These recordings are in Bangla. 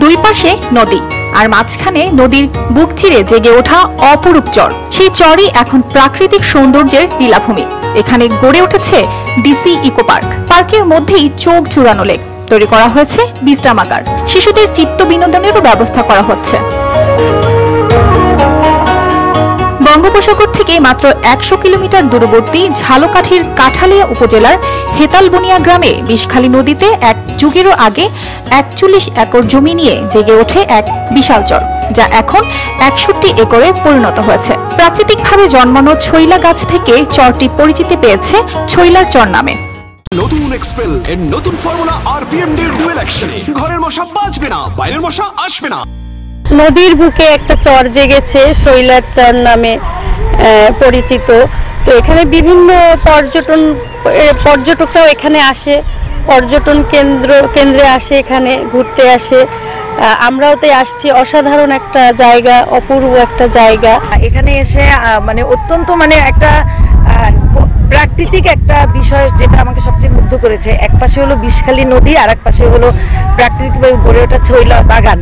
দুই পাশে নদী, আর মাঝখানে নদীর বুক চিরে জেগে ওঠা অপরূপ চর। সেই চরই এখন প্রাকৃতিক সৌন্দর্যের লীলাভূমি। এখানে গড়ে উঠেছে ডিসি ইকো পার্ক। পার্কের মধ্যেই চোখ জুড়ানো লেক তৈরি করা হয়েছে বিশ্রামাগার। শিশুদের চিত্ত বিনোদনেরও ব্যবস্থা করা হচ্ছে। বঙ্গোপসাগর থেকে মাত্র ১০০ কিলোমিটার দূরবর্তী ঝালকাঠির কাঠালিয়া উপজেলার হেতালবনিয়া গ্রামে বিষখালী নদীতে এক যুগেরও আগে ৪১ একর জমি নিয়ে জেগে ওঠে এক বিশাল চর, যা এখন ৬১ একরে পরিণত হয়েছে। প্রাকৃতিকভাবে জন্মানো ছইলা গাছ থেকে চরটি পরিচিতি পেয়েছে ছইলার চর নামে। নতুন এক্সপেল এর নতুন ফর্মুলা আরপিএম ডি ডুয়েল অ্যাকশনে ঘরের মশা বাঁচবে না, বাইরের মশা আসবে না। নদীর বুকে একটা চর জেগেছে, ছইলার চর নামে পরিচিত। তো এখানে বিভিন্ন পর্যটকরাও এখানে আসে, পর্যটন কেন্দ্রে আসে, এখানে ঘুরতে আসে। আমরাও তাই আসছি। অসাধারণ একটা জায়গা, অপূর্ব একটা জায়গা। এখানে এসে মানে অত্যন্ত মানে একটা প্রাকৃতিক একটা বিষয় যেটা আমাকে সবচেয়ে মুগ্ধ করেছে। এক পাশে হলো বিষখালী নদী, আর এক পাশে হলো প্রাকৃতিকভাবে গড়ে ওঠা ছইলা বাগান,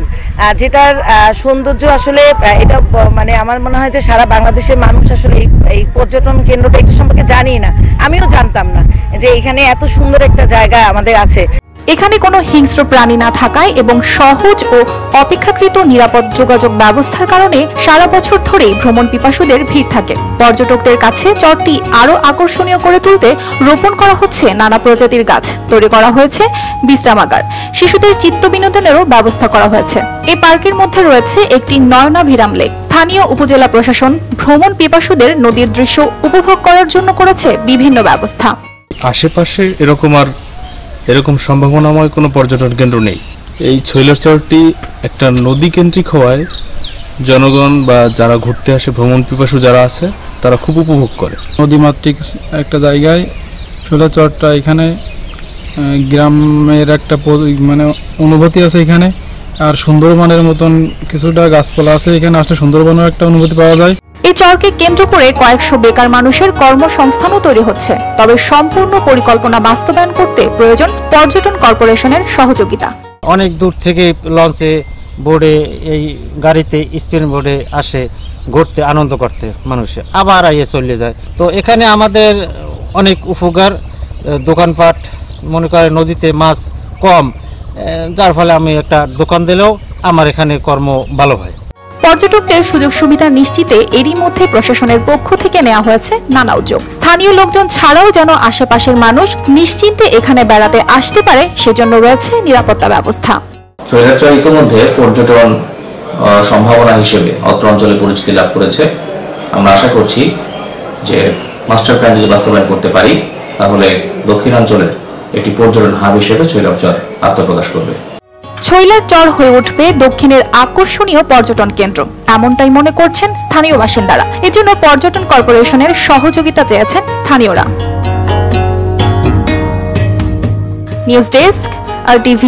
যেটার সৌন্দর্য আসলে এটা মানে আমার মনে হয় যে সারা বাংলাদেশের মানুষ আসলে এই পর্যটন কেন্দ্রটা এটা সম্পর্কে জানি না। আমিও জানতাম না যে এখানে এত সুন্দর একটা জায়গা আমাদের আছে। এখানে কোনো হিংস্র প্রাণী না থাকায় এবং সহজ ও অপেক্ষাকৃত নিরাপদ যোগাযোগ ব্যবস্থার কারণে সারা বছর ধরে ভ্রমণ পিপাসুদের ভিড় থাকে। পর্যটকদের কাছে চরটি আরো আকর্ষণীয় করে তুলতে রোপণ করা হচ্ছে নানা প্রজাতির গাছ, তৈরি করা হয়েছে বিশ্রামাগার, শিশুদের চিত্ত বিনোদনেরও ব্যবস্থা করা হয়েছে। এই পার্কের মধ্যে রয়েছে একটি নয়নাভিরাম লেক। স্থানীয় উপজেলা প্রশাসন ভ্রমণ পিপাসুদের নদীর দৃশ্য উপভোগ করার জন্য করেছে বিভিন্ন ব্যবস্থা। আশেপাশে এরকম সম্ভাবনাময় কোনো পর্যটন কেন্দ্র নেই। এই ছইলার চরটি একটা নদী কেন্দ্রিক হওয়ায় জনগণ বা যারা ঘুরতে আসে, ভ্রমণ পিপাসু যারা আছে, তারা খুব উপভোগ করে। নদীমাতৃক একটা জায়গায় ছইলার চরটা, এখানে গ্রামের একটা মানে অনুভূতি আছে এখানে, আর সুন্দরবনের মতন কিছুটা গাছপালা আছে। এখানে আসলে সুন্দরবনের একটা অনুভূতি পাওয়া যায়। এই চরকে কেন্দ্র করে কয়েকশো বেকার মানুষের কর্মসংস্থানও তৈরি হচ্ছে। তবে সম্পূর্ণ পরিকল্পনা বাস্তবায়ন করতে প্রয়োজন পর্যটন কর্পোরেশনের সহযোগিতা। অনেক দূর থেকে লঞ্চে, বোর্ডে, এই গাড়িতে, স্পিড বোর্ডে আসে ঘুরতে, আনন্দ করতে মানুষে, আবার আইয়ে চলে যায়। তো এখানে আমাদের অনেক উপকার। দোকানপাট, মনে করে নদীতে মাছ কম, যার ফলে আমি একটা দোকান দিলেও আমার এখানে কর্ম ভালো হয়। পর্যটকদের সুযোগ সুবিধা নিশ্চিতে এরই মধ্যে প্রশাসনের পক্ষ থেকে নেওয়া হয়েছে নানা উদ্যোগ। স্থানীয় লোকজন ছাড়াও যেন আশেপাশের মানুষ নিশ্চিন্তে এখানে বেড়াতে আসতে পারে, সেজন্য রয়েছে নিরাপত্তা ব্যবস্থা। ছইলার চর ইতিমধ্যে পর্যটন সম্ভাবনা হিসেবে অত্র অঞ্চলে পরিচিতি লাভ করেছে। আমরা আশা করছি যে মাস্টার প্ল্যান যদি বাস্তবায়ন করতে পারি, তাহলে দক্ষিণাঞ্চলের একটি পর্যটন হাব হিসেবে ছইলার চর আত্মপ্রকাশ করবে। ছইলার চর হয়ে উঠবে দক্ষিণের আকর্ষণীয় পর্যটন কেন্দ্র, এমনটাই মনে করছেন স্থানীয় বাসিন্দারা। এজন্য পর্যটন কর্পোরেশনের সহযোগিতা চেয়েছেন স্থানীয়রা। News desk, RTV।